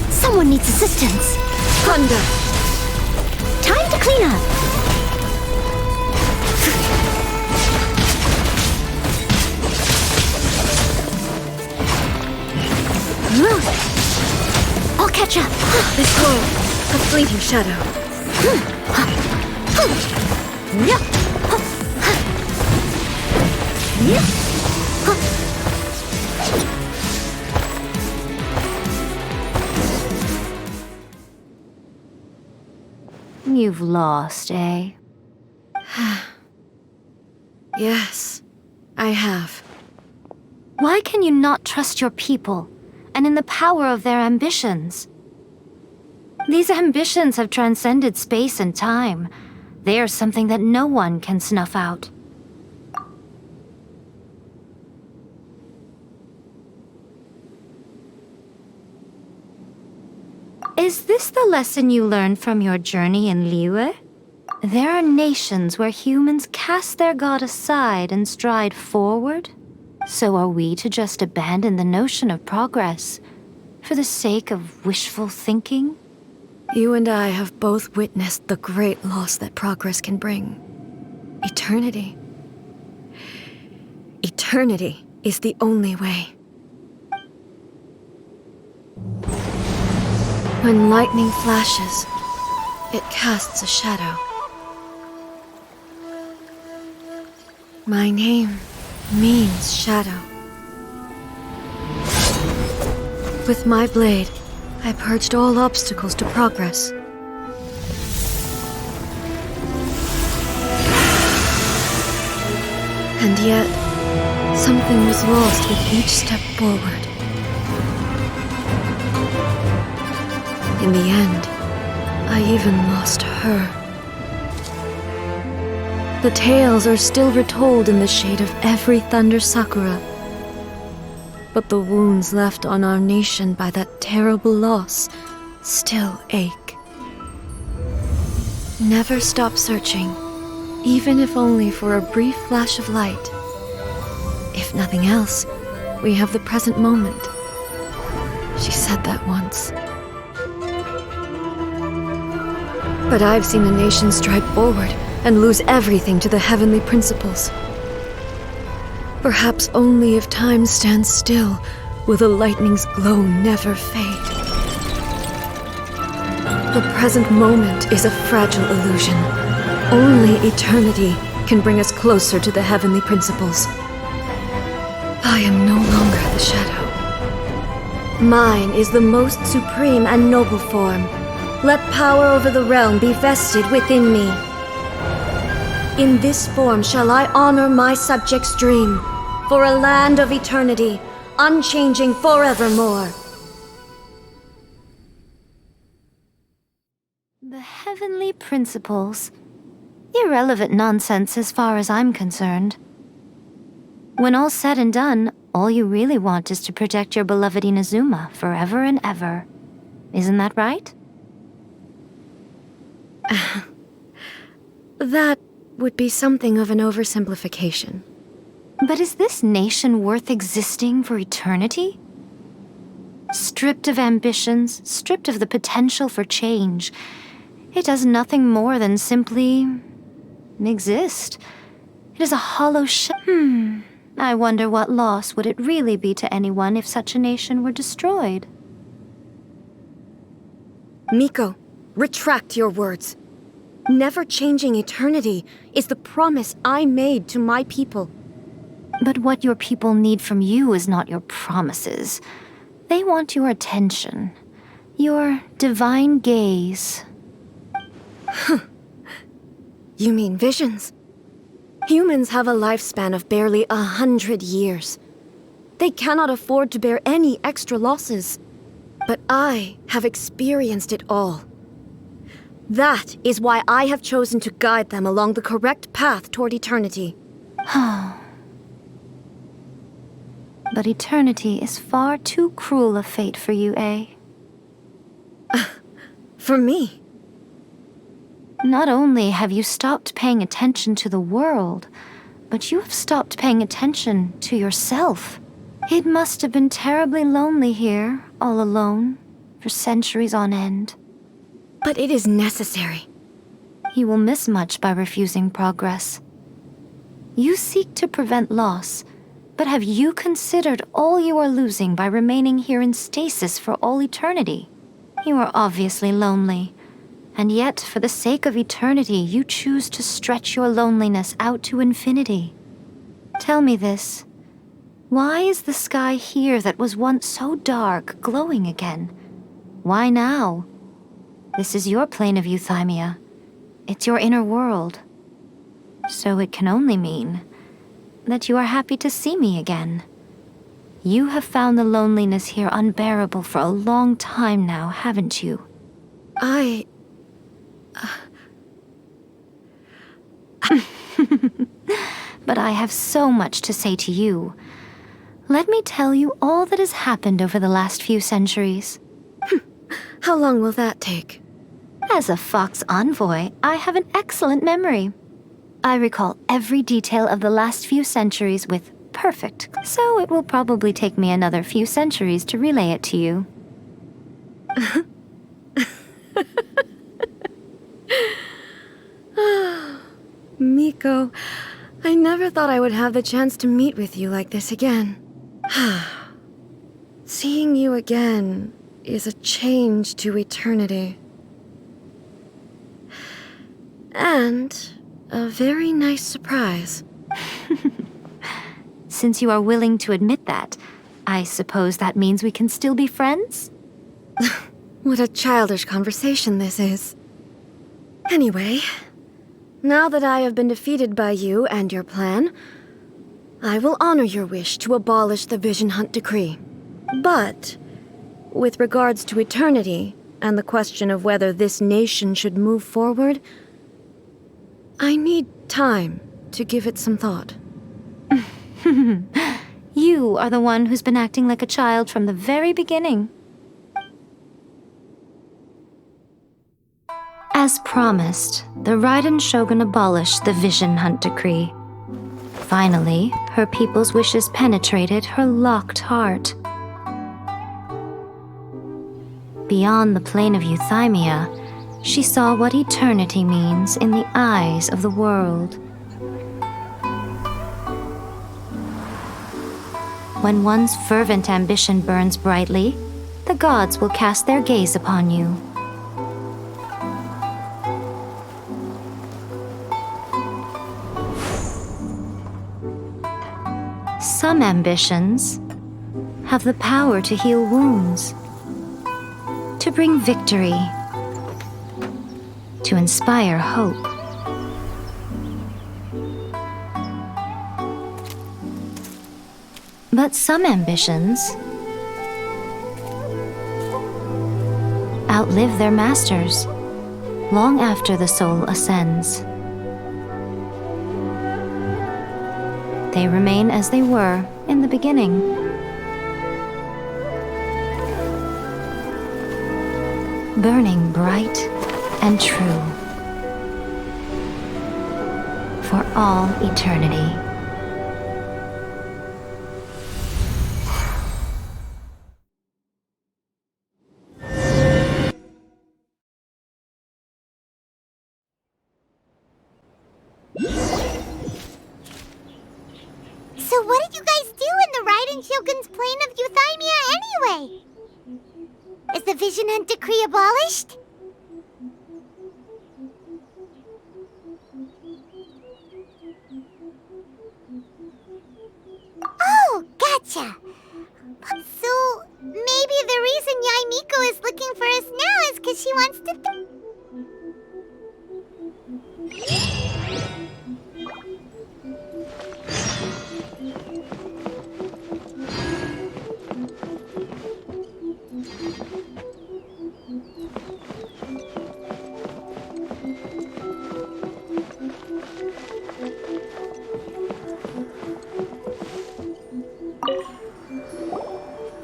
Someone needs assistance. Thunder! Time to clean up. I'll catch up. This world, a fleeting shadow. You've lost, eh? Yes, I have. Why can you not trust your people, and in the power of their ambitions? These ambitions have transcended space and time. They are something that no one can snuff out. Is this the lesson you learned from your journey in Liyue? There are nations where humans cast their god aside and stride forward. So are we to just abandon the notion of progress for the sake of wishful thinking? You and I have both witnessed the great loss that progress can bring. Eternity. Eternity is the only way. When lightning flashes, it casts a shadow. My name means shadow. With my blade, I purged all obstacles to progress. And yet, something was lost with each step forward. In the end, I even lost her. The tales are still retold in the shade of every thunder sakura. But the wounds left on our nation by that terrible loss still ache. Never stop searching, even if only for a brief flash of light. If nothing else, we have the present moment. She said that once. But I've seen a nation stride forward and lose everything to the heavenly principles. Perhaps only if time stands still will the lightning's glow never fade. The present moment is a fragile illusion. Only eternity can bring us closer to the heavenly principles. I am no longer the shadow. Mine is the most supreme and noble form. Let power over the realm be vested within me. In this form shall I honor my subjects' dream, for a land of eternity, unchanging forevermore. The heavenly principles. Irrelevant nonsense as far as I'm concerned. When all's said and done, all you really want is to protect your beloved Inazuma forever and ever. Isn't that right? That would be something of an oversimplification. But is this nation worth existing for eternity? Stripped of ambitions, stripped of the potential for change, it does nothing more than simply exist. It is a hollow I wonder what loss would it really be to anyone if such a nation were destroyed? Miko, retract your words. Never changing eternity is the promise I made to my people. But what your people need from you is not your promises. They want your attention. Your divine gaze. You mean visions? Humans have a lifespan of barely 100 years. They cannot afford to bear any extra losses. But I have experienced it all. That is why I have chosen to guide them along the correct path toward eternity. But eternity is far too cruel a fate for you, eh? For me? Not only have you stopped paying attention to the world, but you have stopped paying attention to yourself. It must have been terribly lonely here, all alone, for centuries on end. But it is necessary. You will miss much by refusing progress. You seek to prevent loss, but have you considered all you are losing by remaining here in stasis for all eternity? You are obviously lonely, and yet for the sake of eternity you choose to stretch your loneliness out to infinity. Tell me this. Why is the sky here that was once so dark glowing again? Why now? This is your plane of euthymia. It's your inner world. So it can only mean that you are happy to see me again. You have found the loneliness here unbearable for a long time now, haven't you? But I have so much to say to you. Let me tell you all that has happened over the last few centuries. How long will that take? As a Fox envoy, I have an excellent memory. I recall every detail of the last few centuries with perfect, so it will probably take me another few centuries to relay it to you. Miko, I never thought I would have the chance to meet with you like this again. Seeing you again is a change to eternity. And a very nice surprise. Since you are willing to admit that, I suppose that means we can still be friends? What a childish conversation this is. Anyway, now that I have been defeated by you and your plan, I will honor your wish to abolish the Vision Hunt Decree. But, with regards to eternity and the question of whether this nation should move forward, I need time to give it some thought. You are the one who's been acting like a child from the very beginning. As promised, the Raiden Shogun abolished the Vision Hunt Decree. Finally, her people's wishes penetrated her locked heart. Beyond the plane of euthymia, she saw what eternity means in the eyes of the world. When one's fervent ambition burns brightly, the gods will cast their gaze upon you. Some ambitions have the power to heal wounds, to bring victory, to inspire hope. But some ambitions outlive their masters long after the soul ascends. They remain as they were in the beginning. Burning bright and true for all eternity. So what did you guys do in the Raiden Shogun's plane of euthymia anyway? Is the Vision Hunt Decree abolished? Oh, gotcha! So, maybe the reason Yai Miko is looking for us now is because she wants to...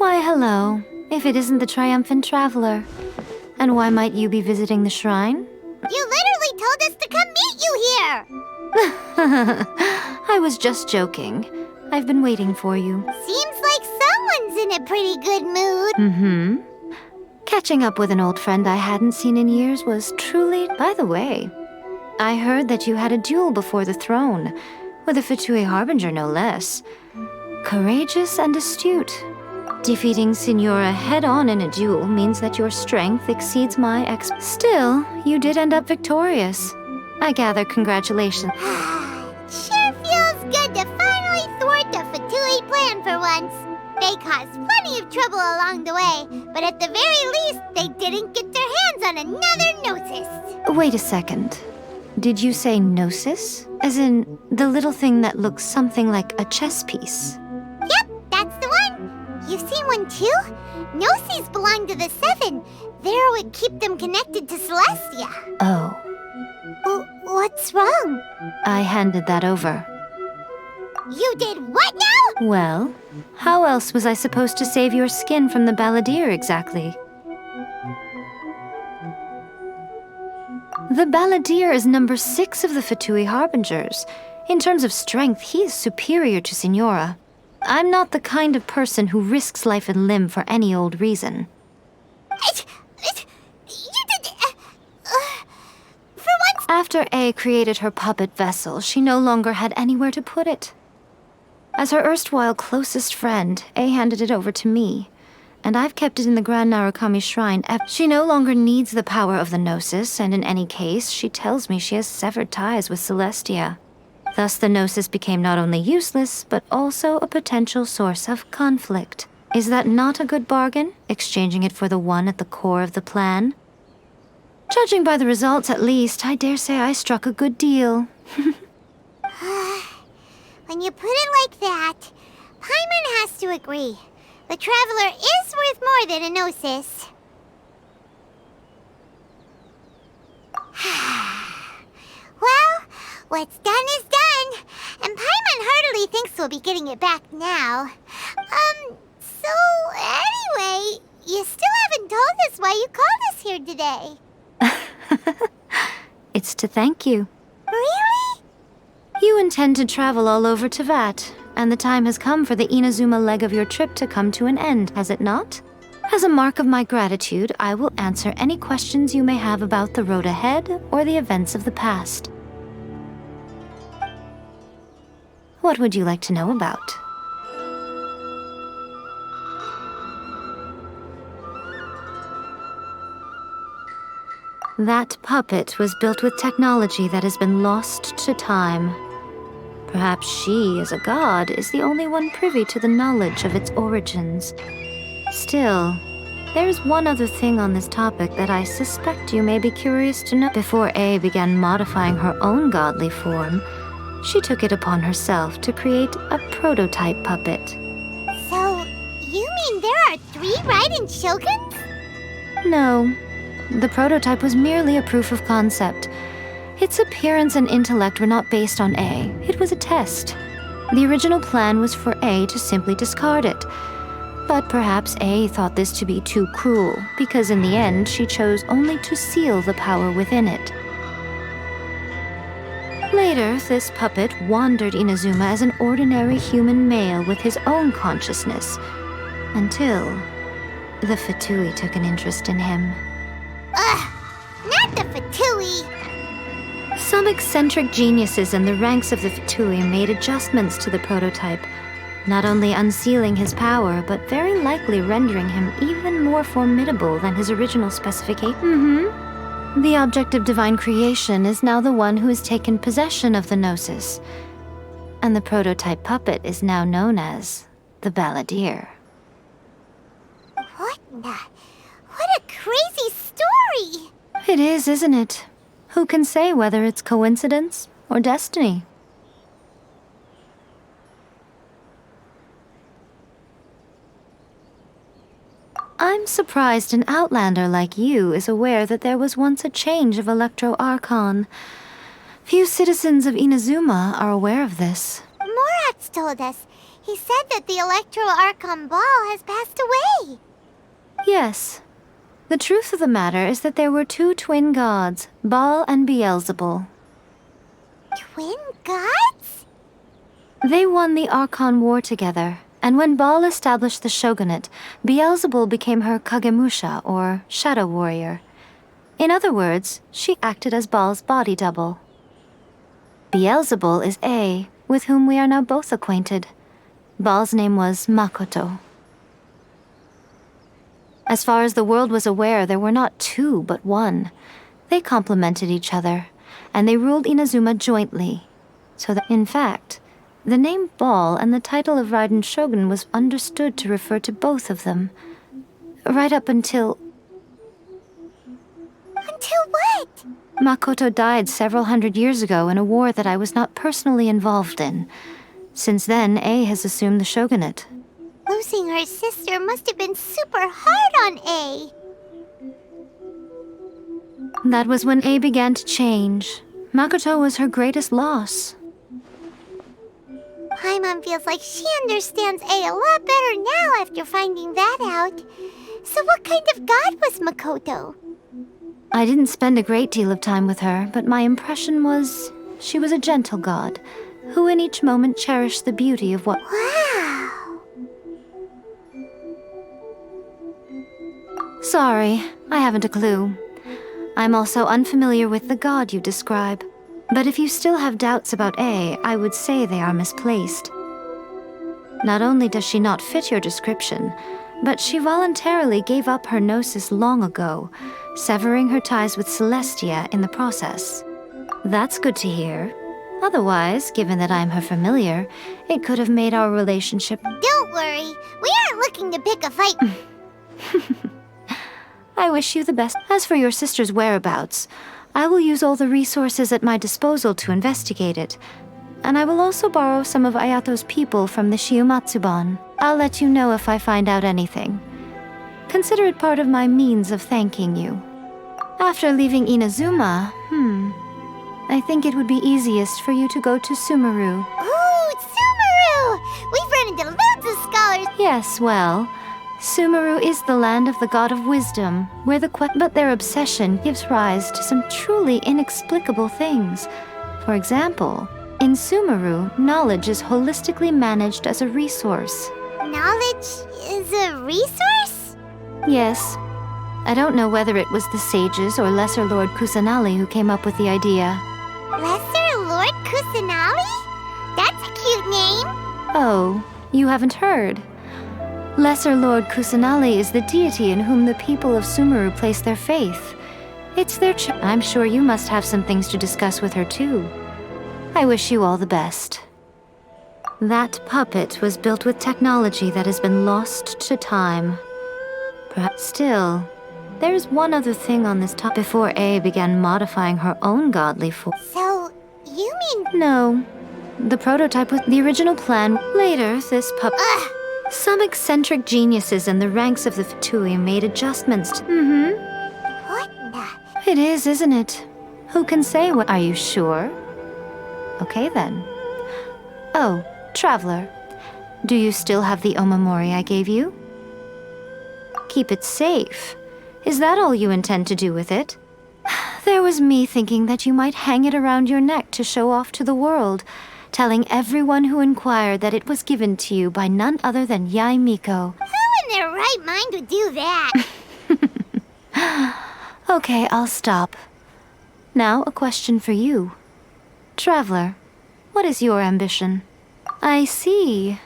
Why, hello, if it isn't the triumphant traveler. And why might you be visiting the shrine? You literally told us to come meet you here! I was just joking. I've been waiting for you. Seems like someone's in a pretty good mood. Mm-hmm. Catching up with an old friend I hadn't seen in years was truly... By the way, I heard that you had a duel before the throne, with a Fatui Harbinger no less. Courageous and astute. Defeating Signora head-on in a duel means that your strength exceeds my Still, you did end up victorious. I gather congratulations. Sure feels good to finally thwart the Fatui plan for once. They caused plenty of trouble along the way, but at the very least, they didn't get their hands on another Gnosis. Wait a second. Did you say Gnosis? As in, the little thing that looks something like a chess piece? Yep, that's the one. You've seen one too? Gnosis belong to the Seven. They're what keep them connected to Celestia. Oh. What's wrong? I handed that over. You did what now? Well, how else was I supposed to save your skin from the Balladeer exactly? The Balladeer is number 6 of the Fatui Harbingers. In terms of strength, he is superior to Signora. I'm not the kind of person who risks life and limb for any old reason. After A created her puppet vessel, she no longer had anywhere to put it. As her erstwhile closest friend, A handed it over to me, and I've kept it in the Grand Narukami Shrine. She no longer needs the power of the Gnosis, and in any case, she tells me she has severed ties with Celestia. Thus, the Gnosis became not only useless, but also a potential source of conflict. Is that not a good bargain, exchanging it for the one at the core of the plan? Judging by the results, at least, I dare say I struck a good deal. When you put it like that, Paimon has to agree. The Traveler is worth more than a Gnosis. Well, what's done is done, and Paimon heartily thinks we'll be getting it back now. So anyway, you still haven't told us why you called us here today. It's to thank you. Really? You intend to travel all over Teyvat, and the time has come for the Inazuma leg of your trip to come to an end, has it not? As a mark of my gratitude, I will answer any questions you may have about the road ahead or the events of the past. What would you like to know about? That puppet was built with technology that has been lost to time. Perhaps she, as a god, is the only one privy to the knowledge of its origins. Still, there's one other thing on this topic that I suspect you may be curious to know. Before A began modifying her own godly form, she took it upon herself to create a prototype puppet. So, you mean there are 3 Raiden Shoguns? No. The prototype was merely a proof of concept. Its appearance and intellect were not based on A. It was a test. The original plan was for A to simply discard it. But perhaps A thought this to be too cruel, because in the end she chose only to seal the power within it. Later, this puppet wandered Inazuma as an ordinary human male with his own consciousness, until the Fatui took an interest in him. Ugh! Not the Fatui! Some eccentric geniuses in the ranks of the Fatui made adjustments to the prototype, not only unsealing his power, but very likely rendering him even more formidable than his original specification. The object of divine creation is now the one who has taken possession of the Gnosis, and the prototype puppet is now known as the Balladeer. What a crazy story! It is, isn't it? Who can say whether it's coincidence or destiny? I'm surprised an outlander like you is aware that there was once a change of Electro Archon. Few citizens of Inazuma are aware of this. Morat's told us. He said that the Electro Archon Ball has passed away. Yes. The truth of the matter is that there were two twin gods, Baal and Beelzebul. Twin gods? They won the Archon War together, and when Baal established the shogunate, Beelzebul became her Kagemusha, or shadow warrior. In other words, she acted as Baal's body double. Beelzebul is A, with whom we are now both acquainted. Baal's name was Makoto. As far as the world was aware, there were not two, but one. They complemented each other, and they ruled Inazuma jointly. So that, in fact, the name Baal and the title of Raiden Shogun was understood to refer to both of them. Right up until... Until what? Makoto died several hundred years ago in a war that I was not personally involved in. Since then, A has assumed the shogunate. Losing her sister must have been super hard on A. That was when A began to change. Makoto was her greatest loss. Paimon feels like she understands A a lot better now after finding that out. So what kind of god was Makoto? I didn't spend a great deal of time with her, but my impression was she was a gentle god, who in each moment cherished the beauty of what... Wow! Sorry, I haven't a clue. I'm also unfamiliar with the god you describe. But if you still have doubts about A, I would say they are misplaced. Not only does she not fit your description, but she voluntarily gave up her gnosis long ago, severing her ties with Celestia in the process. That's good to hear. Otherwise, given that I'm her familiar, it could have made our relationship... Don't worry, we aren't looking to pick a fight. I wish you the best. As for your sister's whereabouts, I will use all the resources at my disposal to investigate it. And I will also borrow some of Ayato's people from the Shiumatsuban. I'll let you know if I find out anything. Consider it part of my means of thanking you. After leaving Inazuma, I think it would be easiest for you to go to Sumeru. Ooh, Sumeru! We've run into loads of scholars. Yes, well, Sumeru is the land of the god of wisdom, where but their obsession gives rise to some truly inexplicable things. For example, in Sumeru, knowledge is holistically managed as a resource. Knowledge is a resource? Yes. I don't know whether it was the sages or Lesser Lord Kusanali who came up with the idea. Lesser Lord Kusanali? That's a cute name. Oh, you haven't heard. Lesser Lord Kusanali is the deity in whom the people of Sumeru place their faith. It's their I'm sure you must have some things to discuss with her too. I wish you all the best. That puppet was built with technology that has been lost to time. Perhaps still, there's one other thing on this topic before A began modifying her own godly form. So, you mean... No. The prototype was the original plan. Later, this puppet... Some eccentric geniuses in the ranks of the Fatui made adjustments to... What the... It is, isn't it? Who can say what... Are you sure? Okay, then. Oh, Traveler. Do you still have the Omamori I gave you? Keep it safe. Is that all you intend to do with it? There was me thinking that you might hang it around your neck to show off to the world, telling everyone who inquired that it was given to you by none other than Yae Miko. Who in their right mind would do that? Okay, I'll stop. Now, a question for you. Traveler, what is your ambition? I see.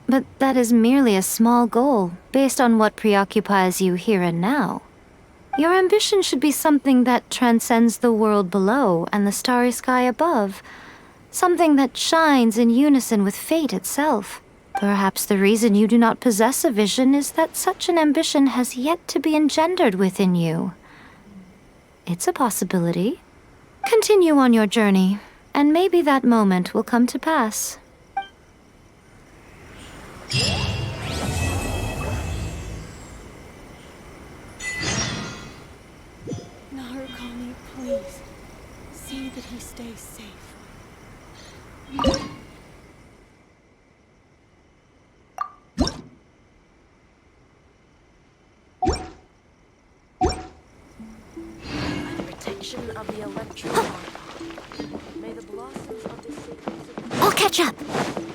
But that is merely a small goal, based on what preoccupies you here and now. Your ambition should be something that transcends the world below and the starry sky above. Something that shines in unison with fate itself. Perhaps the reason you do not possess a vision is that such an ambition has yet to be engendered within you. It's a possibility. Continue on your journey, and maybe that moment will come to pass. Narukami, please. See that he stays safe. possession of the electric armor. May the blossoms of the sacred... I'll catch up.